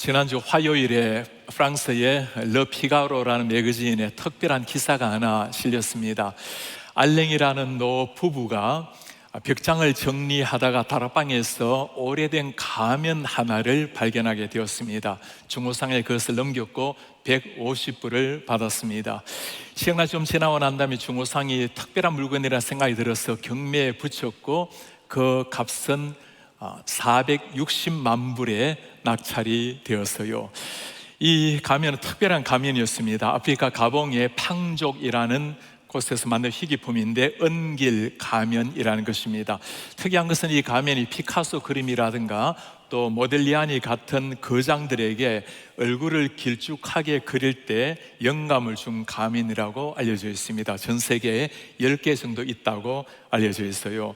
지난주 화요일에 프랑스의 르 피가로라는 매거진에 특별한 기사가 하나 실렸습니다. 알랭이라는 노 부부가 벽장을 정리하다가 다락방에서 오래된 가면 하나를 발견하게 되었습니다. 중고상에 그것을 넘겼고 150불을 받았습니다. 시간이 좀 지나고 난 다음에 중고상이 특별한 물건이라 생각이 들어서 경매에 붙였고 그 값은 460만 불에 낙찰이 되었어요. 이 가면은 특별한 가면이었습니다. 아프리카 가봉의 팡족이라는 곳에서 만든 희귀품인데 은길 가면이라는 것입니다. 특이한 것은 이 가면이 피카소 그림이라든가 또 모델리아니 같은 거장들에게 얼굴을 길쭉하게 그릴 때 영감을 준 가면이라고 알려져 있습니다. 전 세계에 10개 정도 있다고 알려져 있어요.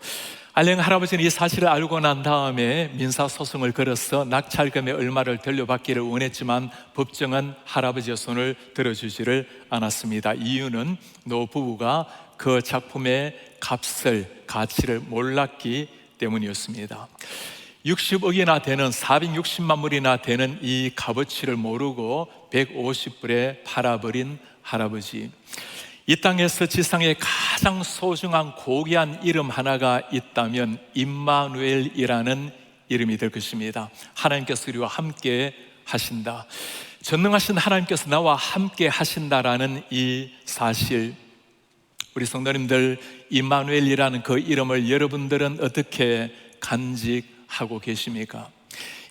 알랭 할아버지는 이 사실을 알고 난 다음에 민사소송을 걸어서 낙찰금의 얼마를 돌려받기를 원했지만 법정은 할아버지의 손을 들어주지를 않았습니다. 이유는 노 부부가 그 작품의 값을, 가치를 몰랐기 때문이었습니다. 60억이나 되는 460만 불이나 되는 이 값어치를 모르고 150불에 팔아버린 할아버지. 이 땅에서 지상에 가장 소중한 고귀한 이름 하나가 있다면 임마누엘이라는 이름이 될 것입니다. 하나님께서 우리와 함께 하신다. 전능하신 하나님께서 나와 함께 하신다라는 이 사실, 우리 성도님들 임마누엘이라는 그 이름을 여러분들은 어떻게 간직하고 계십니까?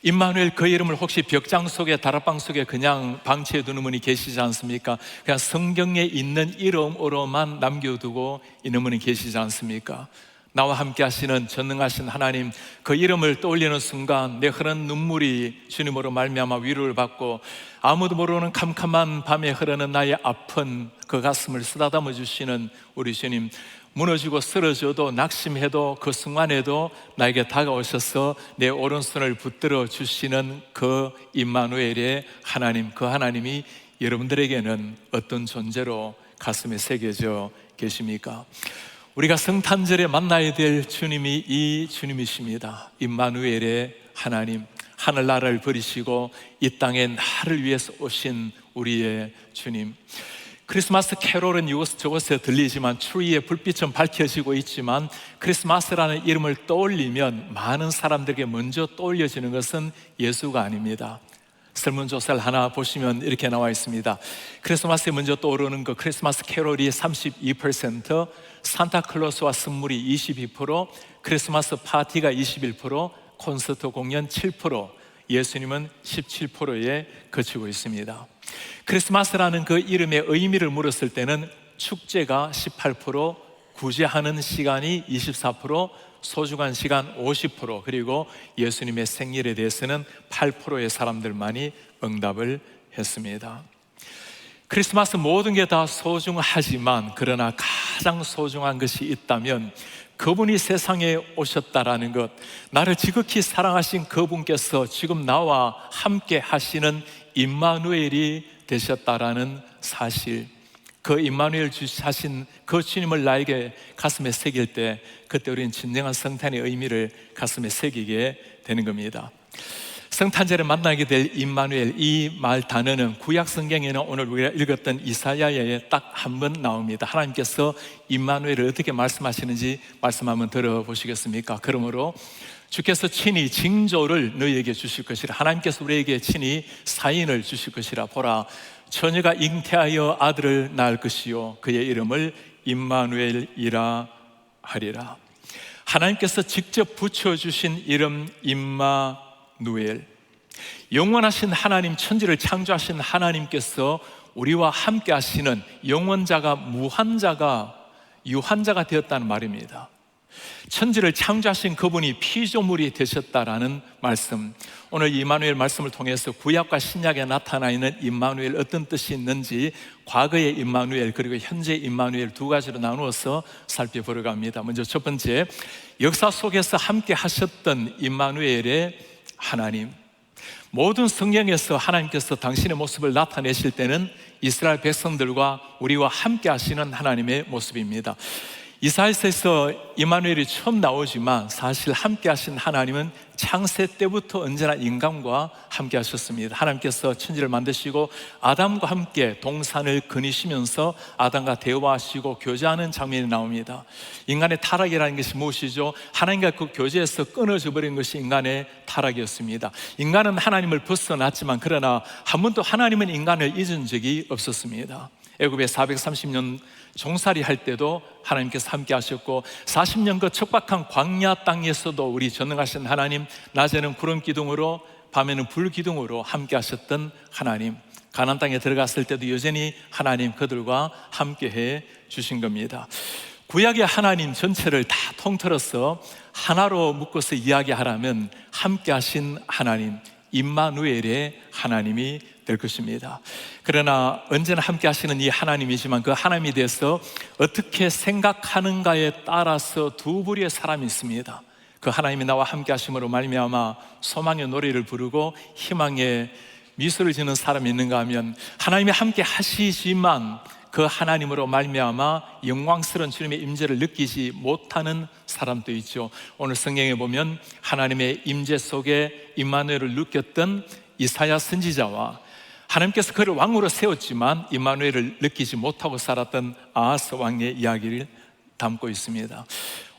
임마누엘 그 이름을 혹시 벽장 속에 다락방 속에 그냥 방치해 두는 분이 계시지 않습니까? 그냥 성경에 있는 이름으로만 남겨두고 있는 분이 계시지 않습니까? 나와 함께 하시는 전능하신 하나님, 그 이름을 떠올리는 순간 내 흐르는 눈물이 주님으로 말미암아 위로를 받고 아무도 모르는 캄캄한 밤에 흐르는 나의 아픈 그 가슴을 쓰다듬어 주시는 우리 주님, 무너지고 쓰러져도 낙심해도 그 순간에도 나에게 다가오셔서 내 오른손을 붙들어 주시는 그 임마누엘의 하나님, 그 하나님이 여러분들에게는 어떤 존재로 가슴에 새겨져 계십니까? 우리가 성탄절에 만나야 될 주님이 이 주님이십니다. 임마누엘의 하나님, 하늘나라를 버리시고 이 땅에 나를 위해서 오신 우리의 주님. 크리스마스 캐롤은 이곳저곳에 들리지만 추위에 불빛은 밝혀지고 있지만 크리스마스라는 이름을 떠올리면 많은 사람들에게 먼저 떠올려지는 것은 예수가 아닙니다. 설문조사를 하나 보시면 이렇게 나와 있습니다. 크리스마스에 먼저 떠오르는 그 크리스마스 캐롤이 32%, 산타클로스와 선물이 22%, 크리스마스 파티가 21%, 콘서트 공연 7%, 예수님은 17%에 그치고 있습니다. 크리스마스라는 그 이름의 의미를 물었을 때는 축제가 18%, 구제하는 시간이 24%, 소중한 시간 50%, 그리고 예수님의 생일에 대해서는 8%의 사람들만이 응답을 했습니다. 크리스마스 모든 게 다 소중하지만 그러나 가장 소중한 것이 있다면 그분이 세상에 오셨다라는 것, 나를 지극히 사랑하신 그분께서 지금 나와 함께 하시는 임마누엘이 되셨다라는 사실, 그 임마누엘 주하신 그 주님을 나에게 가슴에 새길 때 그때 우리는 진정한 성탄의 의미를 가슴에 새기게 되는 겁니다. 성탄절에 만나게 될 임마누엘, 이 말 단어는 구약 성경에는 오늘 우리가 읽었던 이사야에 딱 한 번 나옵니다. 하나님께서 임마누엘을 어떻게 말씀하시는지 말씀 한번 들어보시겠습니까? 그러므로 주께서 친히 징조를 너희에게 주실 것이라, 하나님께서 우리에게 친히 사인을 주실 것이라. 보라, 처녀가 잉태하여 아들을 낳을 것이요 그의 이름을 임마누엘이라 하리라. 하나님께서 직접 붙여주신 이름 임마누엘, 영원하신 하나님, 천지를 창조하신 하나님께서 우리와 함께 하시는 영원자가 무한자가 유한자가 되었다는 말입니다. 천지를 창조하신 그분이 피조물이 되셨다라는 말씀, 오늘 임마누엘 말씀을 통해서 구약과 신약에 나타나 있는 임마누엘 어떤 뜻이 있는지 과거의 임마누엘 그리고 현재 임마누엘 두 가지로 나누어서 살펴보려고 합니다. 먼저 첫 번째, 역사 속에서 함께 하셨던 임마누엘의 하나님. 모든 성경에서 하나님께서 당신의 모습을 나타내실 때는 이스라엘 백성들과 우리와 함께 하시는 하나님의 모습입니다. 이사야서에서 임마누엘이 처음 나오지만 사실 함께 하신 하나님은 창세 때부터 언제나 인간과 함께 하셨습니다. 하나님께서 천지를 만드시고 아담과 함께 동산을 거니시면서 아담과 대화하시고 교제하는 장면이 나옵니다. 인간의 타락이라는 것이 무엇이죠? 하나님과 그 교제에서 끊어져 버린 것이 인간의 타락이었습니다. 인간은 하나님을 벗어났지만 그러나 한 번도 하나님은 인간을 잊은 적이 없었습니다. 애굽에 430년 종살이 할 때도 하나님께서 함께 하셨고 40년 그 척박한 광야 땅에서도 우리 전능하신 하나님, 낮에는 구름 기둥으로 밤에는 불 기둥으로 함께 하셨던 하나님, 가나안 땅에 들어갔을 때도 여전히 하나님 그들과 함께 해 주신 겁니다. 구약의 하나님 전체를 다 통틀어서 하나로 묶어서 이야기하라면 함께 하신 하나님, 임마누엘의 하나님이 될 것입니다. 그러나 언제나 함께 하시는 이 하나님이지만 그 하나님에 대해서 어떻게 생각하는가에 따라서 두 부류의 사람이 있습니다. 그 하나님이 나와 함께 하심으로 말미암아 소망의 노래를 부르고 희망의 미소를 지는 사람이 있는가 하면, 하나님이 함께 하시지만 그 하나님으로 말미암아 영광스러운 주님의 임재를 느끼지 못하는 사람도 있죠. 오늘 성경에 보면 하나님의 임재 속에 임마누엘을 느꼈던 이사야 선지자와 하나님께서 그를 왕으로 세웠지만 임마누엘을 느끼지 못하고 살았던 아하스 왕의 이야기를 담고 있습니다.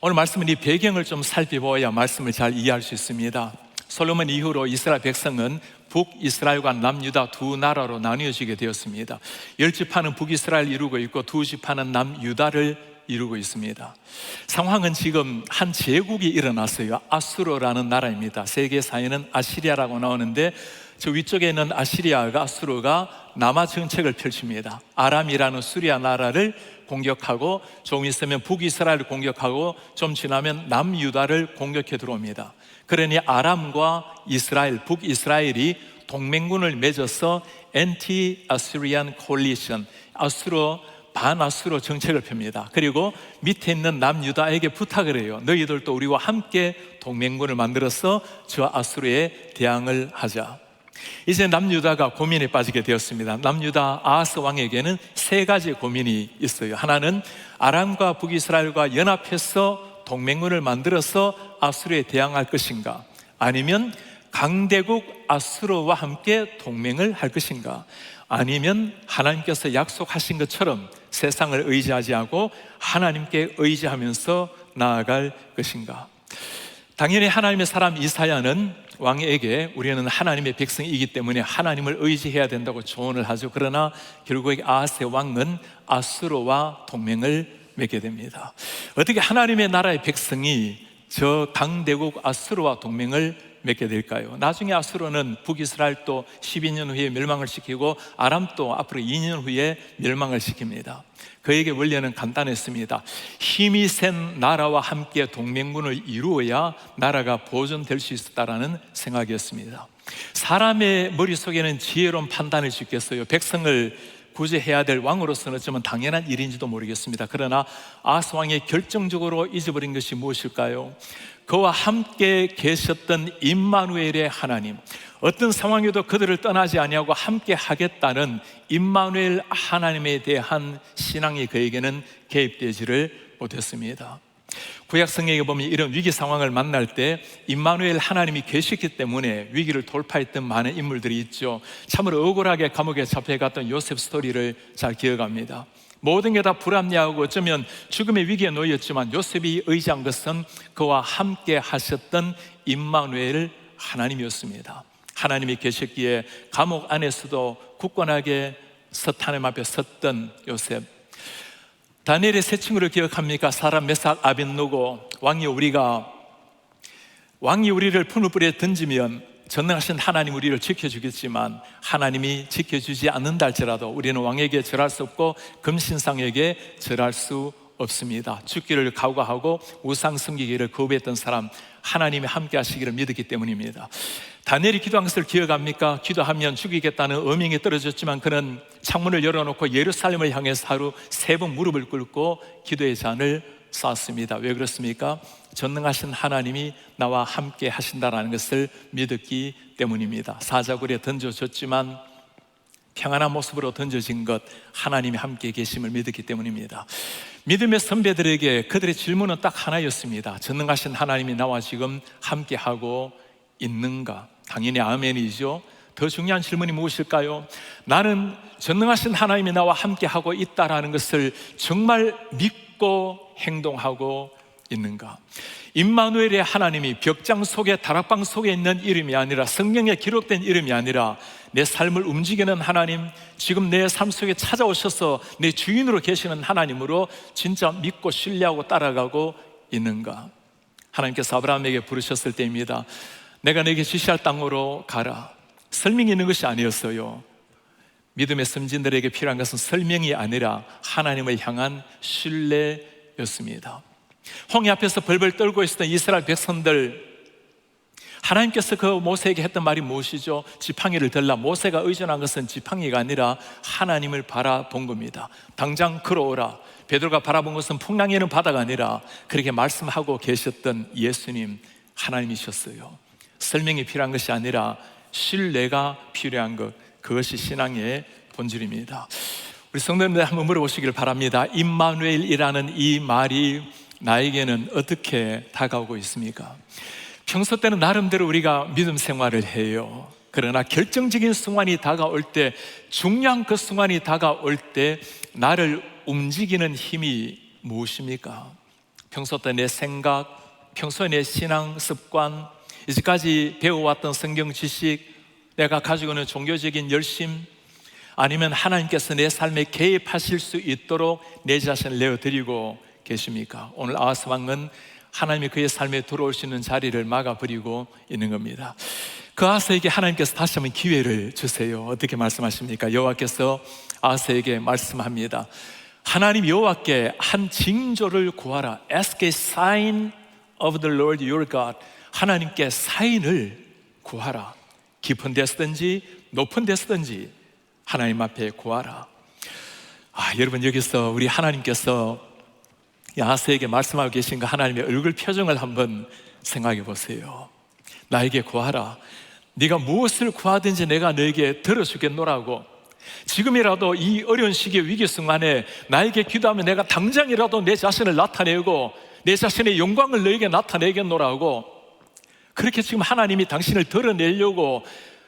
오늘 말씀은 이 배경을 좀 살펴보아야 말씀을 잘 이해할 수 있습니다. 솔로몬 이후로 이스라엘 백성은 북이스라엘과 남유다 두 나라로 나뉘어지게 되었습니다. 10지파는 북이스라엘을 이루고 있고 2지파는 남유다를 이루고 있습니다. 상황은 지금 한 제국이 일어났어요. 아수르라는 나라입니다. 세계사에는 아시리아라고 나오는데 저 위쪽에 있는 아시리아가, 아수르가 남하 정책을 펼칩니다. 아람이라는 수리아 나라를 공격하고 좀 있으면 북이스라엘을 공격하고 좀 지나면 남유다를 공격해 들어옵니다. 그러니 아람과 이스라엘, 북이스라엘이 동맹군을 맺어서 Anti-Assyrian Coalition, 아수르 반아수르 정책을 펴니다. 그리고 밑에 있는 남유다에게 부탁을 해요. 너희들도 우리와 함께 동맹군을 만들어서 저 아수르에 대항을 하자. 이제 남유다가 고민에 빠지게 되었습니다. 남유다 아하스 왕에게는 세 가지 고민이 있어요. 하나는 아람과 북이스라엘과 연합해서 동맹군을 만들어서 아수르에 대항할 것인가, 아니면 강대국 아수르와 함께 동맹을 할 것인가, 아니면 하나님께서 약속하신 것처럼 세상을 의지하지 않고 하나님께 의지하면서 나아갈 것인가. 당연히 하나님의 사람 이사야는 왕에게 우리는 하나님의 백성이기 때문에 하나님을 의지해야 된다고 조언을 하죠. 그러나 결국에 아하스 왕은 아수르와 동맹을 맺게 됩니다. 어떻게 하나님의 나라의 백성이 저 강대국 아수르와 동맹을 맺게 될까요? 나중에 아수르는 북이스라엘도 12년 후에 멸망을 시키고 아람도 앞으로 2년 후에 멸망을 시킵니다. 그에게 원리는 간단했습니다. 힘이 센 나라와 함께 동맹군을 이루어야 나라가 보존될 수 있었다라는 생각이었습니다. 사람의 머릿속에는 지혜로운 판단일 수 있겠어요. 백성을 구제해야 될 왕으로서는 어쩌면 당연한 일인지도 모르겠습니다. 그러나 아하스 왕이 결정적으로 잊어버린 것이 무엇일까요? 그와 함께 계셨던 임마누엘의 하나님, 어떤 상황에도 그들을 떠나지 아니하고 함께 하겠다는 임마누엘 하나님에 대한 신앙이 그에게는 개입되지를 못했습니다. 구약 성경에 보면 이런 위기 상황을 만날 때 임마누엘 하나님이 계셨기 때문에 위기를 돌파했던 많은 인물들이 있죠. 참으로 억울하게 감옥에 잡혀갔던 요셉 스토리를 잘 기억합니다. 모든 게 다 불합리하고 어쩌면 죽음의 위기에 놓였지만 요셉이 의지한 것은 그와 함께 하셨던 임마누엘 하나님이었습니다. 하나님이 계셨기에 감옥 안에서도 굳건하게 하나님 앞에 섰던 요셉. 다니엘의 세 친구를 기억합니까? 사람, 메삭, 아벳노고. 왕이 우리를 풀무불에 던지면 전능하신 하나님 우리를 지켜주겠지만 하나님이 지켜주지 않는다 할지라도 우리는 왕에게 절할 수 없고 금신상에게 절할 수 없습니다. 죽기를 각오하고 우상 섬기기를 거부했던 사람, 하나님이 함께 하시기를 믿었기 때문입니다. 다니엘이 기도한 것을 기억합니까? 기도하면 죽이겠다는 어명이 떨어졌지만 그는 창문을 열어놓고 예루살렘을 향해서 하루 3번 무릎을 꿇고 기도의 잔을 쌓았습니다. 왜 그렇습니까? 전능하신 하나님이 나와 함께 하신다라는 것을 믿었기 때문입니다. 사자굴에 던져졌지만 평안한 모습으로 던져진 것, 하나님이 함께 계심을 믿었기 때문입니다. 믿음의 선배들에게 그들의 질문은 딱 하나였습니다. 전능하신 하나님이 나와 지금 함께하고 있는가? 당연히 아멘이죠. 더 중요한 질문이 무엇일까요? 나는 전능하신 하나님이 나와 함께하고 있다라는 것을 정말 믿고 행동하고 있는가? 임마누엘의 하나님이 벽장 속에, 다락방 속에 있는 이름이 아니라, 성경에 기록된 이름이 아니라 내 삶을 움직이는 하나님, 지금 내 삶 속에 찾아오셔서 내 주인으로 계시는 하나님으로 진짜 믿고 신뢰하고 따라가고 있는가? 하나님께서 아브라함에게 부르셨을 때입니다. 내가 내게 지시할 땅으로 가라. 설명이 있는 것이 아니었어요. 믿음의 선진들에게 필요한 것은 설명이 아니라 하나님을 향한 신뢰였습니다. 홍해 앞에서 벌벌 떨고 있었던 이스라엘 백성들, 하나님께서 그 모세에게 했던 말이 무엇이죠? 지팡이를 들라. 모세가 의존한 것은 지팡이가 아니라 하나님을 바라본 겁니다. 당장 걸어오라. 베드로가 바라본 것은 풍랑이는 바다가 아니라 그렇게 말씀하고 계셨던 예수님, 하나님이셨어요. 설명이 필요한 것이 아니라 신뢰가 필요한 것, 그것이 신앙의 본질입니다. 우리 성도님들 한번 물어보시길 바랍니다. 임마누엘이라는 이 말이 나에게는 어떻게 다가오고 있습니까? 평소 때는 나름대로 우리가 믿음 생활을 해요. 그러나 결정적인 순간이 다가올 때, 중요한 그 순간이 다가올 때 나를 움직이는 힘이 무엇입니까? 평소 때 내 생각, 평소에 내 신앙 습관, 이제까지 배워왔던 성경 지식, 내가 가지고 있는 종교적인 열심, 아니면 하나님께서 내 삶에 개입하실 수 있도록 내 자신을 내어드리고 계십니까? 오늘 아하스 왕은 하나님이 그의 삶에 들어올 수 있는 자리를 막아버리고 있는 겁니다. 그 아하스에게 하나님께서 다시 한번 기회를 주세요. 어떻게 말씀하십니까? 여호와께서 아하스에게 말씀합니다. 하나님 여호와께 한 징조를 구하라. Ask a sign of the Lord your God. 하나님께 사인을 구하라. 깊은 데서든지 높은 데서든지 하나님 앞에 구하라. 여러분, 여기서 우리 하나님께서 아하스에게 말씀하고 계신 그 하나님의 얼굴 표정을 한번 생각해 보세요. 나에게 구하라. 네가 무엇을 구하든지 내가 너에게 들어주겠노라고. 지금이라도 이 어려운 시기의 위기 순간에 나에게 기도하면 내가 당장이라도 내 자신을 나타내고 내 자신의 영광을 너에게 나타내겠노라고. 그렇게 지금 하나님이 당신을 드러내려고,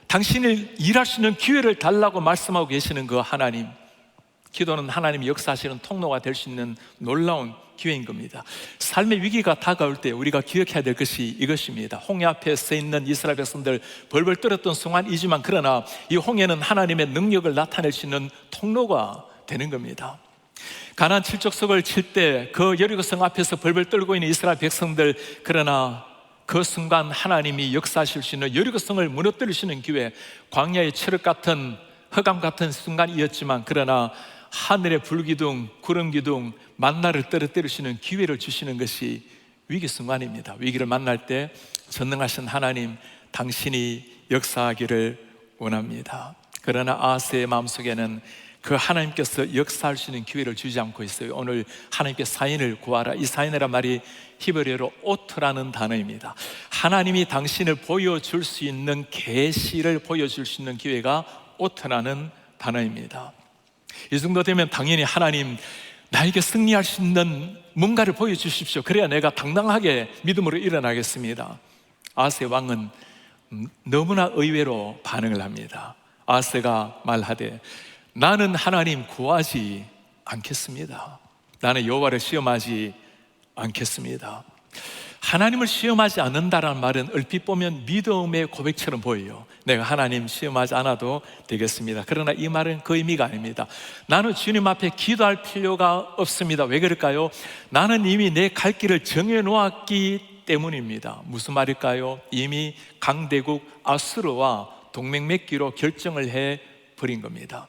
당신을 일할 수 있는 기회를 달라고 말씀하고 계시는 그 하나님. 기도는 하나님이 역사하시는 통로가 될 수 있는 놀라운 기회인 겁니다. 삶의 위기가 다가올 때 우리가 기억해야 될 것이 이것입니다. 홍해 앞에 서 있는 이스라엘 백성들 벌벌 떨었던 순간이지만, 그러나 이 홍해는 하나님의 능력을 나타낼 수 있는 통로가 되는 겁니다. 가나안 칠족석을 칠 때 그 여리고성 앞에서 벌벌 떨고 있는 이스라엘 백성들, 그러나 그 순간 하나님이 역사하실 수 있는, 여리고성을 무너뜨리시는 기회, 광야의 철학 같은, 흑암 같은 순간이었지만, 그러나 하늘의 불기둥, 구름기둥, 만나를 떨어뜨리시는 기회를 주시는 것이 위기 순간입니다. 위기를 만날 때 전능하신 하나님, 당신이 역사하기를 원합니다. 그러나 아하스의 마음속에는 그 하나님께서 역사할 수 있는 기회를 주지 않고 있어요. 오늘 하나님께 사인을 구하라. 이 사인이란 말이 히브리어로 오트라는 단어입니다. 하나님이 당신을 보여줄 수 있는, 계시를 보여줄 수 있는 기회가 오트라는 단어입니다. 이 정도 되면 당연히 하나님, 나에게 승리할 수 있는 뭔가를 보여주십시오. 그래야 내가 당당하게 믿음으로 일어나겠습니다. 아하스의 왕은 너무나 의외로 반응을 합니다. 아하스가 말하되, 나는 하나님 구하지 않겠습니다. 나는 여호와를 시험하지 않겠습니다. 하나님을 시험하지 않는다라는 말은 얼핏 보면 믿음의 고백처럼 보여요. 내가 하나님 시험하지 않아도 되겠습니다. 그러나 이 말은 그 의미가 아닙니다. 나는 주님 앞에 기도할 필요가 없습니다. 왜 그럴까요? 나는 이미 내 갈 길을 정해놓았기 때문입니다. 무슨 말일까요? 이미 강대국 아수르와 동맹 맺기로 결정을 해버린 겁니다.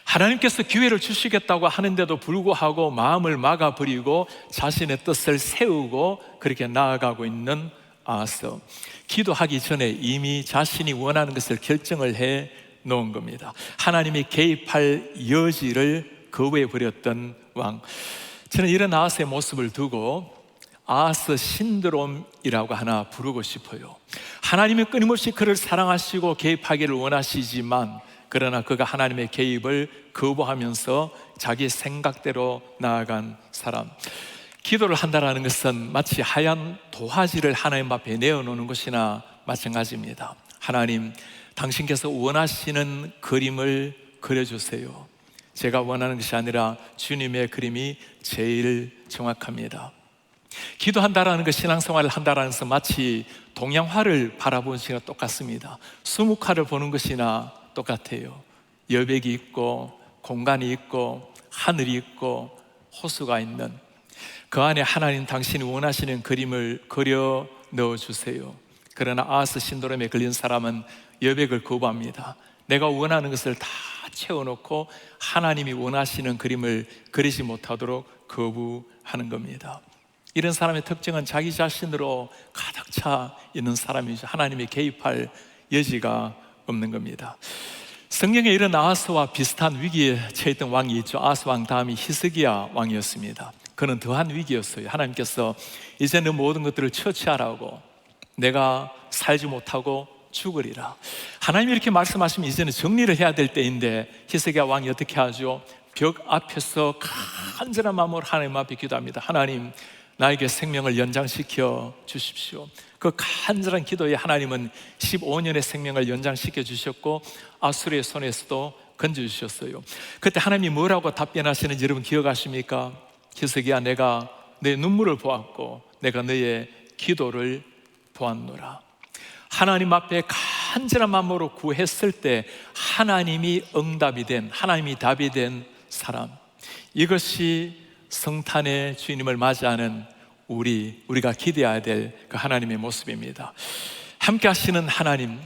하나님께서 기회를 주시겠다고 하는데도 불구하고 마음을 막아버리고 자신의 뜻을 세우고 그렇게 나아가고 있는 아하스. 기도하기 전에 이미 자신이 원하는 것을 결정을 해 놓은 겁니다. 하나님이 개입할 여지를 거부해 버렸던 왕. 저는 이런 아하스의 모습을 두고 아하스 신드롬이라고 하나 부르고 싶어요. 하나님은 끊임없이 그를 사랑하시고 개입하기를 원하시지만, 그러나 그가 하나님의 개입을 거부하면서 자기 생각대로 나아간 사람. 기도를 한다는 것은 마치 하얀 도화지를 하나님 앞에 내어놓는 것이나 마찬가지입니다. 하나님, 당신께서 원하시는 그림을 그려주세요. 제가 원하는 것이 아니라 주님의 그림이 제일 정확합니다. 기도한다라는 것, 신앙생활을 한다라는 것은 마치 동양화를 바라보는 것이나 똑같습니다. 수묵화를 보는 것이나 똑같아요. 여백이 있고 공간이 있고 하늘이 있고 호수가 있는 그 안에 하나님 당신이 원하시는 그림을 그려 넣어주세요. 그러나 아하스 신드롬에 걸린 사람은 여백을 거부합니다. 내가 원하는 것을 다 채워놓고 하나님이 원하시는 그림을 그리지 못하도록 거부하는 겁니다. 이런 사람의 특징은 자기 자신으로 가득 차 있는 사람이죠. 하나님이 개입할 여지가 없는 겁니다. 성경에 이런 아하스와 비슷한 위기에 처했던 왕이 있죠. 아하스 왕 다음이 히스기야 왕이었습니다. 그는 더한 위기였어요. 하나님께서 이제는 모든 것들을 처치하라고, 내가 살지 못하고 죽으리라. 하나님이 이렇게 말씀하시면 이제는 정리를 해야 될 때인데, 히스기야 왕이 어떻게 하죠? 벽 앞에서 간절한 마음으로 하나님 앞에 기도합니다. 하나님, 나에게 생명을 연장시켜 주십시오. 그 간절한 기도에 하나님은 15년의 생명을 연장시켜 주셨고 아수르의 손에서도 건져주셨어요. 그때 하나님이 뭐라고 답변하시는지 여러분 기억하십니까? 히스기야, 내가 내 눈물을 보았고 내가 너의 기도를 보았노라. 하나님 앞에 간절한 마음으로 구했을 때 하나님이 응답이 된, 하나님이 답이 된 사람, 이것이 성탄의 주님을 맞이하는 우리가 기대해야 될 그 하나님의 모습입니다. 함께 하시는 하나님,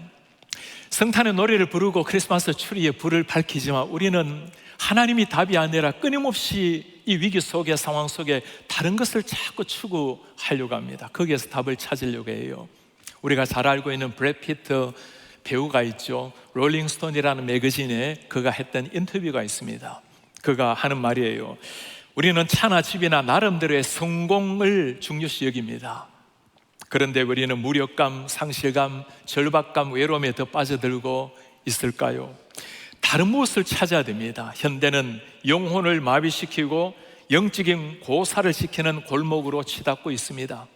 성탄의 노래를 부르고 크리스마스 추리에 불을 밝히지만 우리는 하나님이 답이 아니라 끊임없이 이 위기 속에, 상황 속에 다른 것을 자꾸 추구하려고 합니다. 거기에서 답을 찾으려고 해요. 우리가 잘 알고 있는 브래드 피트 배우가 있죠. 롤링스톤이라는 매거진에 그가 했던 인터뷰가 있습니다. 그가 하는 말이에요. 우리는 차나 집이나 나름대로의 성공을 중요시 여깁니다. 그런데 우리는 무력감, 상실감, 절박감, 외로움에 더 빠져들고 있을까요? 다른 무엇을 찾아야 됩니다. 현대는 영혼을 마비시키고 영적인 고사를 시키는 골목으로 치닫고 있습니다.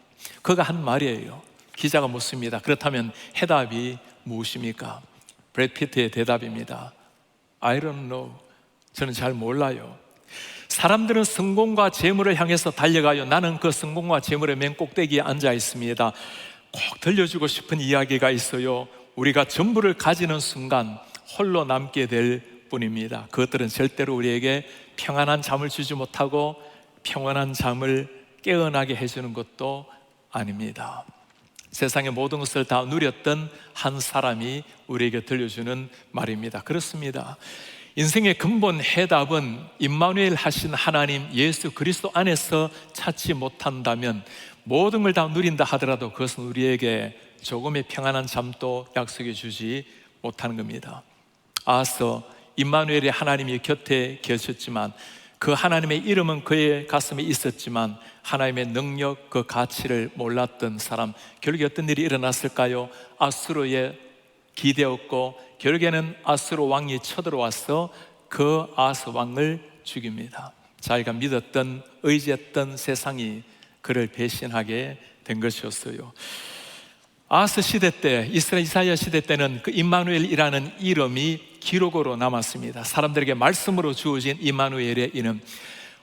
그가 한 말이에요. 기자가 묻습니다. 그렇다면 해답이 무엇입니까? 브래드 피트의 대답입니다. I don't know. 저는 잘 몰라요. 사람들은 성공과 재물을 향해서 달려가요. 나는 그 성공과 재물의 맨 꼭대기에 앉아 있습니다. 꼭 들려주고 싶은 이야기가 있어요. 우리가 전부를 가지는 순간 홀로 남게 될 뿐입니다. 그것들은 절대로 우리에게 평안한 잠을 주지 못하고 평안한 잠을 깨어나게 해주는 것도 아닙니다. 세상의 모든 것을 다 누렸던 한 사람이 우리에게 들려주는 말입니다. 그렇습니다. 인생의 근본 해답은 임마누엘 하신 하나님 예수 그리스도 안에서 찾지 못한다면 모든 걸 다 누린다 하더라도 그것은 우리에게 조금의 평안한 잠도 약속해 주지 못하는 겁니다. 아하스, 임마누엘의 하나님이 곁에 계셨지만 그 하나님의 이름은 그의 가슴에 있었지만 하나님의 능력, 그 가치를 몰랐던 사람, 결국에 어떤 일이 일어났을까요? 아수르에 기대었고 결국에는 아수르 왕이 쳐들어와서 그 아하스 왕을 죽입니다. 자기가 믿었던, 의지했던 세상이 그를 배신하게 된 것이었어요. 아하스 시대 때, 이스라엘 이사야 시대 때는 그 임마누엘이라는 이름이 기록으로 남았습니다. 사람들에게 말씀으로 주어진 임마누엘의 이름.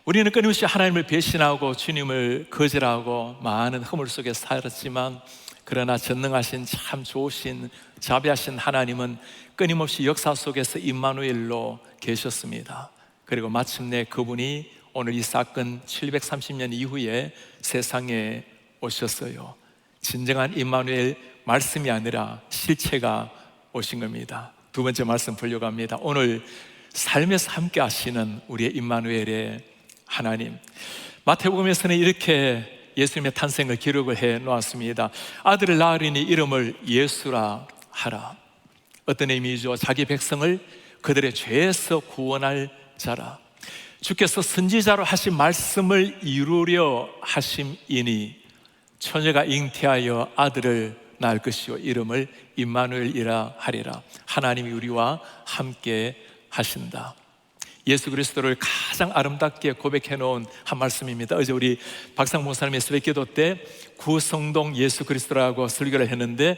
우리는 끊임없이 하나님을 배신하고 주님을 거절하고 많은 허물 속에 살았지만, 그러나 전능하신 참 좋으신 자비하신 하나님은 끊임없이 역사 속에서 임마누엘로 계셨습니다. 그리고 마침내 그분이 오늘 이 사건 730년 이후에 세상에 오셨어요. 진정한 임마누엘, 말씀이 아니라 실체가 오신 겁니다. 두 번째 말씀 보려고 합니다. 오늘 삶에서 함께 하시는 우리의 임마누엘의 하나님. 마태복음에서는 이렇게 예수님의 탄생을 기록을 해 놓았습니다. 아들을 낳으리니 이름을 예수라 하라. 어떤 의미죠? 자기 백성을 그들의 죄에서 구원할 자라. 주께서 선지자로 하신 말씀을 이루려 하심이니 처녀가 잉태하여 아들을 낳을 것이요 이름을 임마누엘이라 하리라. 하나님이 우리와 함께 하신다. 예수 그리스도를 가장 아름답게 고백해 놓은 한 말씀입니다. 어제 우리 박상 목사님의 새벽 기도 때 구성동 예수 그리스도라고 설교를 했는데,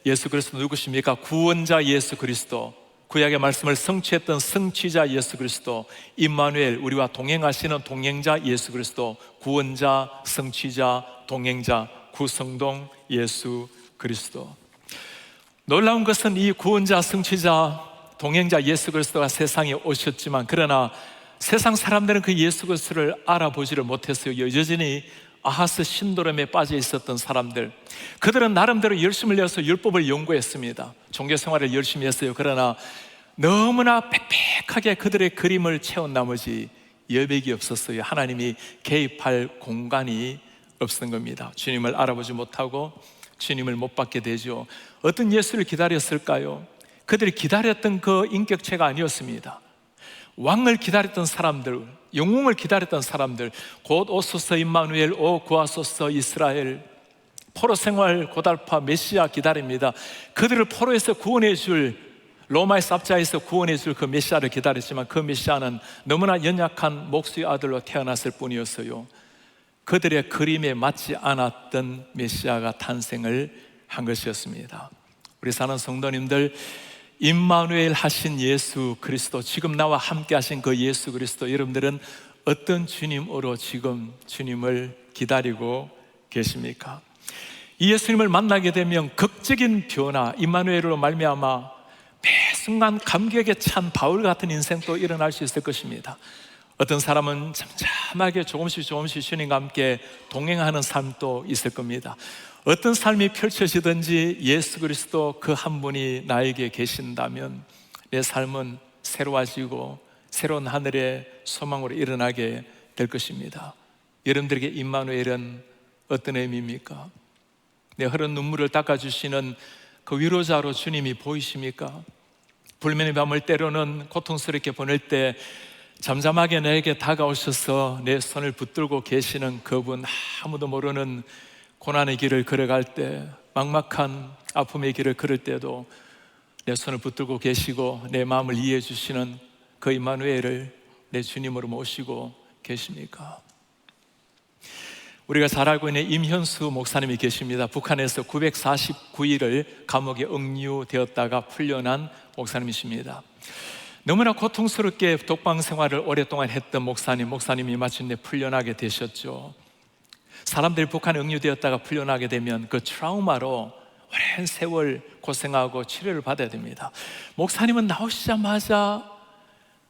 예수 그리스도 누구십니까? 구원자 예수 그리스도, 구약의 말씀을 성취했던 성취자 예수 그리스도, 임마누엘, 우리와 동행하시는 동행자 예수 그리스도, 구원자, 성취자, 동행자, 구성동 예수 그리스도. 놀라운 것은 이 구원자, 성취자, 동행자 예수 그리스도가 세상에 오셨지만, 그러나 세상 사람들은 그 예수 그리스도를 알아보지를 못했어요. 여전히 아하스 신도름에 빠져 있었던 사람들, 그들은 나름대로 열심을 내서 율법을 연구했습니다. 종교 생활을 열심히 했어요. 그러나 너무나 빽빽하게 그들의 그림을 채운 나머지 여백이 없었어요. 하나님이 개입할 공간이 없었던 겁니다. 주님을 알아보지 못하고 주님을 못 받게 되죠. 어떤 예수를 기다렸을까요? 그들이 기다렸던 그 인격체가 아니었습니다. 왕을 기다렸던 사람들, 영웅을 기다렸던 사람들, 곧 오소서 임마누엘, 오 구하소서 이스라엘, 포로 생활 고달파 메시아 기다립니다. 그들을 포로에서 구원해 줄, 로마의 삽자에서 구원해 줄 그 메시아를 기다렸지만, 그 메시아는 너무나 연약한 목수의 아들로 태어났을 뿐이었어요. 그들의 그림에 맞지 않았던 메시아가 탄생을 한 것이었습니다. 우리 사는 성도님들, 임마누엘 하신 예수 그리스도, 지금 나와 함께 하신 그 예수 그리스도, 여러분들은 어떤 주님으로 지금 주님을 기다리고 계십니까? 이 예수님을 만나게 되면 극적인 변화, 임마누엘로 말미암아 매 순간 감격에 찬 바울 같은 인생도 일어날 수 있을 것입니다. 어떤 사람은 잠잠하게 조금씩 주님과 함께 동행하는 삶도 있을 겁니다. 어떤 삶이 펼쳐지든지 예수 그리스도 그 한 분이 나에게 계신다면 내 삶은 새로워지고 새로운 하늘의 소망으로 일어나게 될 것입니다. 여러분들에게 임마누엘은 어떤 의미입니까? 내 흐른 눈물을 닦아주시는 그 위로자로 주님이 보이십니까? 불면의 밤을 때로는 고통스럽게 보낼 때 잠잠하게 내게 다가오셔서 내 손을 붙들고 계시는 그분, 아무도 모르는 고난의 길을 걸어갈 때, 막막한 아픔의 길을 걸을 때도 내 손을 붙들고 계시고 내 마음을 이해해 주시는 그 임마누엘을 내 주님으로 모시고 계십니까? 우리가 잘 알고 있는 임현수 목사님이 계십니다. 북한에서 949일을 감옥에 억류되었다가 풀려난 목사님이십니다. 너무나 고통스럽게 독방 생활을 오랫동안 했던 목사님이 마침내 풀려나게 되셨죠. 사람들이 북한에 억류되었다가 풀려나게 되면 그 트라우마로 오랜 세월 고생하고 치료를 받아야 됩니다. 목사님은 나오시자마자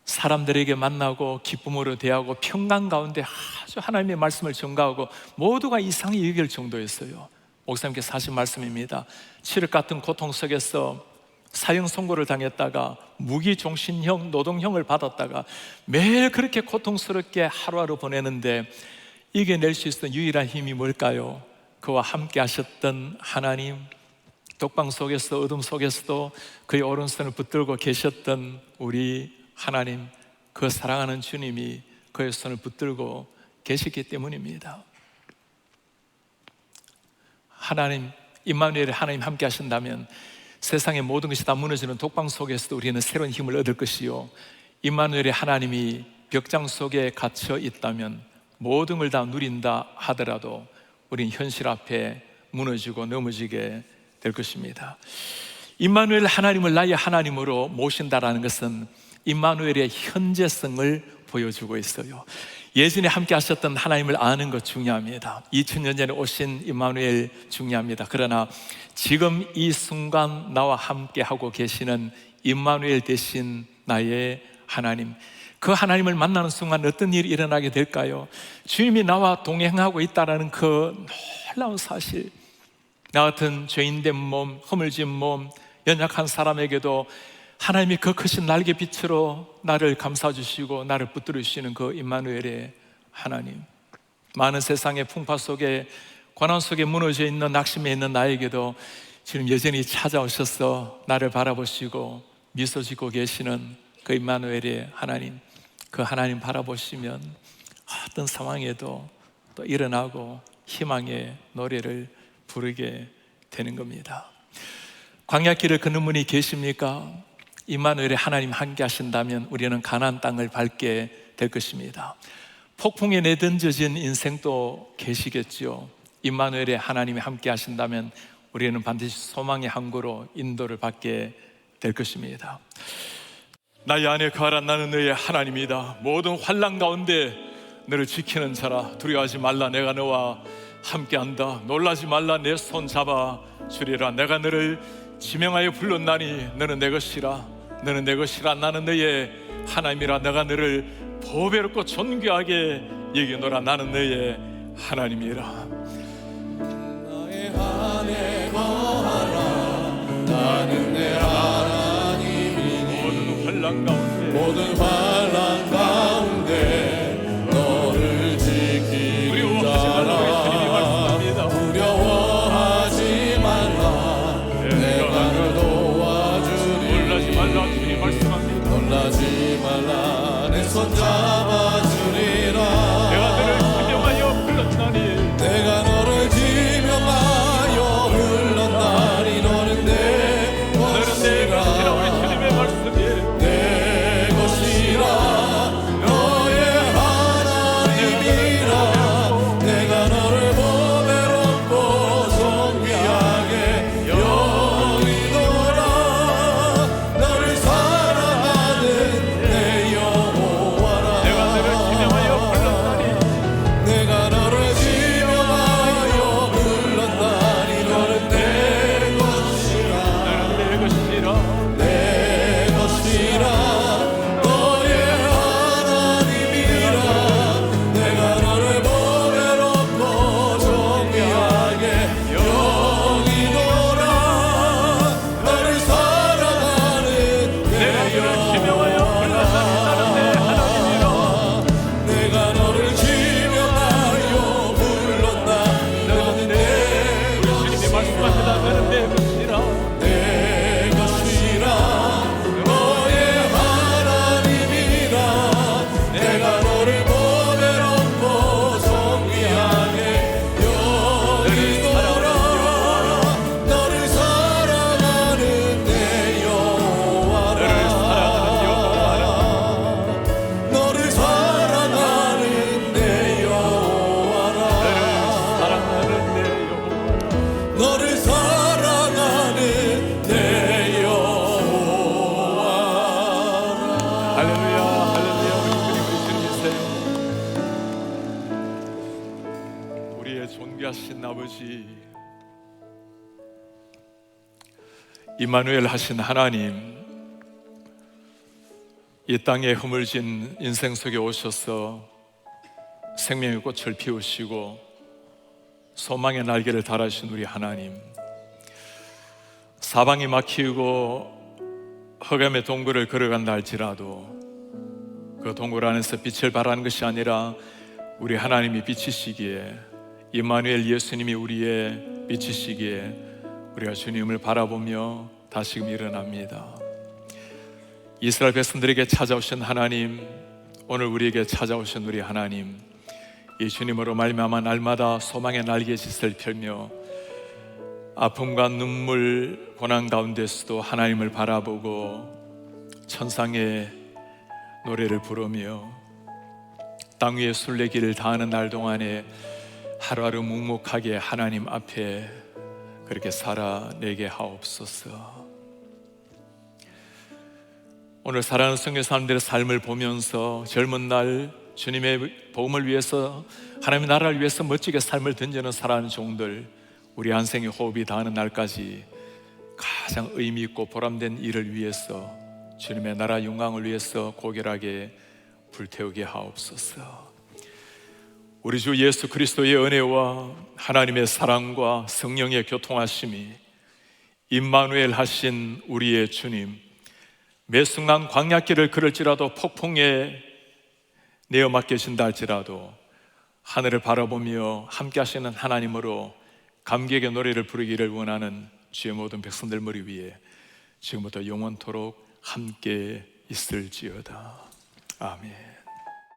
사람들에게 만나고 기쁨으로 대하고 평강 가운데 아주 하나님의 말씀을 전가하고 모두가 이상히 여길 정도였어요. 목사님께서 하신 말씀입니다. 칠흑 같은 고통 속에서 사형 선고를 당했다가 무기종신형, 노동형을 받았다가 매일 그렇게 고통스럽게 하루하루 보내는데 이겨낼 수 있었던 유일한 힘이 뭘까요? 그와 함께 하셨던 하나님, 독방 속에서 어둠 속에서도 그의 오른손을 붙들고 계셨던 우리 하나님, 그 사랑하는 주님이 그의 손을 붙들고 계시기 때문입니다. 하나님, 임마누엘의 하나님 함께 하신다면 세상의 모든 것이 다 무너지는 독방 속에서도 우리는 새로운 힘을 얻을 것이요, 임마누엘의 하나님이 벽장 속에 갇혀 있다면 모든 걸 다 누린다 하더라도 우리는 현실 앞에 무너지고 넘어지게 될 것입니다. 임마누엘 하나님을 나의 하나님으로 모신다라는 것은 임마누엘의 현재성을 보여주고 있어요. 예전에 함께 하셨던 하나님을 아는 것 중요합니다. 2000년 전에 오신 임마누엘 중요합니다. 그러나 지금 이 순간 나와 함께 하고 계시는 임마누엘 대신 나의 하나님, 그 하나님을 만나는 순간 어떤 일이 일어나게 될까요? 주님이 나와 동행하고 있다는 그 놀라운 사실, 나 같은 죄인된 몸, 허물진 몸, 연약한 사람에게도 하나님이 그 크신 날개빛으로 나를 감싸주시고 나를 붙들으시는 그 임마누엘의 하나님, 많은 세상의 풍파 속에 고난 속에 무너져 있는 낙심해 있는 나에게도 지금 여전히 찾아오셔서 나를 바라보시고 미소 짓고 계시는 그 임마누엘의 하나님, 그 하나님 바라보시면 어떤 상황에도 또 일어나고 희망의 노래를 부르게 되는 겁니다. 광야길을 걷는 분이 계십니까? 임마누엘의 하나님 함께 하신다면 우리는 가나안 땅을 밟게 될 것입니다. 폭풍에 내던져진 인생도 계시겠지요. 임마누엘의 하나님이 함께 하신다면 우리는 반드시 소망의 항구로 인도를 받게 될 것입니다. 나의 안에 거하라. 나는 너의 하나님이다. 모든 환난 가운데 너를 지키는 자라. 두려워하지 말라. 내가 너와 함께한다. 놀라지 말라. 내 손 잡아 주리라. 내가 너를 지명하여 불렀나니 너는 내 것이라. 너는 내 것이라. 나는 너의 하나님이라. 내가 너를 보배롭고 존귀하게 여기노라. 나는 너의 하나님이라. 나의 안에 거하라. 나는 내 하나님이니 모든 환난 가운데 너를 지키는 자라. 두려워하지 말라. 내가 널 도와주리. 놀라지 말라. 주님 말씀합니다. 놀라지 말라. 내 손 잡아주리라. 내가 너를 지명하여 불렀나니 내가 너를 지명하여 불렀나니 너는 내 것이라. 우리 주님의 말씀이에요. 내 것이라. 너의 하나님이라. 내가 너를 보배롭고 존귀하게 여기노라. 너를 사랑하는 내 여호와라. 내가 너를 지명하여 불렀나니 내가 너를 지명하여 불렀나니 너는 내 것이라. 너는 내 것이라. 내 것이라. 너의 하나님이라. 내가 너를 보배롭고 존귀하게 여기노라. 너를 사랑하는 내 지명하여 불렀나니 내가 너를 지명하여 불렀나. 너는 내 우리 주님이 말씀하시다. 너는 내 것이라. 내 것이라. 너의 하나님이라. 내가 너를 보배롭고 존귀하게 여기노라. 너를 사랑하는 내 여호와라. 너를 사랑하는 내 여호와라. 사랑하는 내 여호와라. 너를 사랑하는 내 여호와라. 할렐루야, 할렐루야. 우리 주님이세요. 우리의 존귀하신 아버지, 임마누엘 하신 하나님, 이 땅에 허물진 인생 속에 오셔서 생명의 꽃을 피우시고 소망의 날개를 달아주신 우리 하나님, 사방이 막히고 흑암의 동굴을 걸어간다 할지라도 그 동굴 안에서 빛을 발하는 것이 아니라 우리 하나님이 비치시기에, 임마누엘 예수님이 우리의 비치시기에 우리가 주님을 바라보며 다시금 일어납니다. 이스라엘 백성들에게 찾아오신 하나님, 오늘 우리에게 찾아오신 우리 하나님, 이 주님으로 말미암아 날마다 소망의 날개짓을 펼며 아픔과 눈물, 고난 가운데서도 하나님을 바라보고 천상의 노래를 부르며 땅 위에 순례길을 다하는 날 동안에 하루하루 묵묵하게 하나님 앞에 그렇게 살아내게 하옵소서. 오늘 사랑하는 성교 사람들의 삶을 보면서 젊은 날 주님의 복음을 위해서, 하나님의 나라를 위해서 멋지게 삶을 던지는 살아가는 종들, 우리 한 생의 호흡이 닿는 날까지 가장 의미 있고 보람된 일을 위해서, 주님의 나라 영광을 위해서 고결하게 불태우게 하옵소서. 우리 주 예수 그리스도의 은혜와 하나님의 사랑과 성령의 교통하심이, 임마누엘 하신 우리의 주님, 매 순간 광야길을 걸을지라도 폭풍에 내어 맡겨진다 할지라도 하늘을 바라보며 함께 하시는 하나님으로 감격의 노래를 부르기를 원하는 주의 모든 백성들 머리 위에 지금부터 영원토록 함께 있을지어다. 아멘.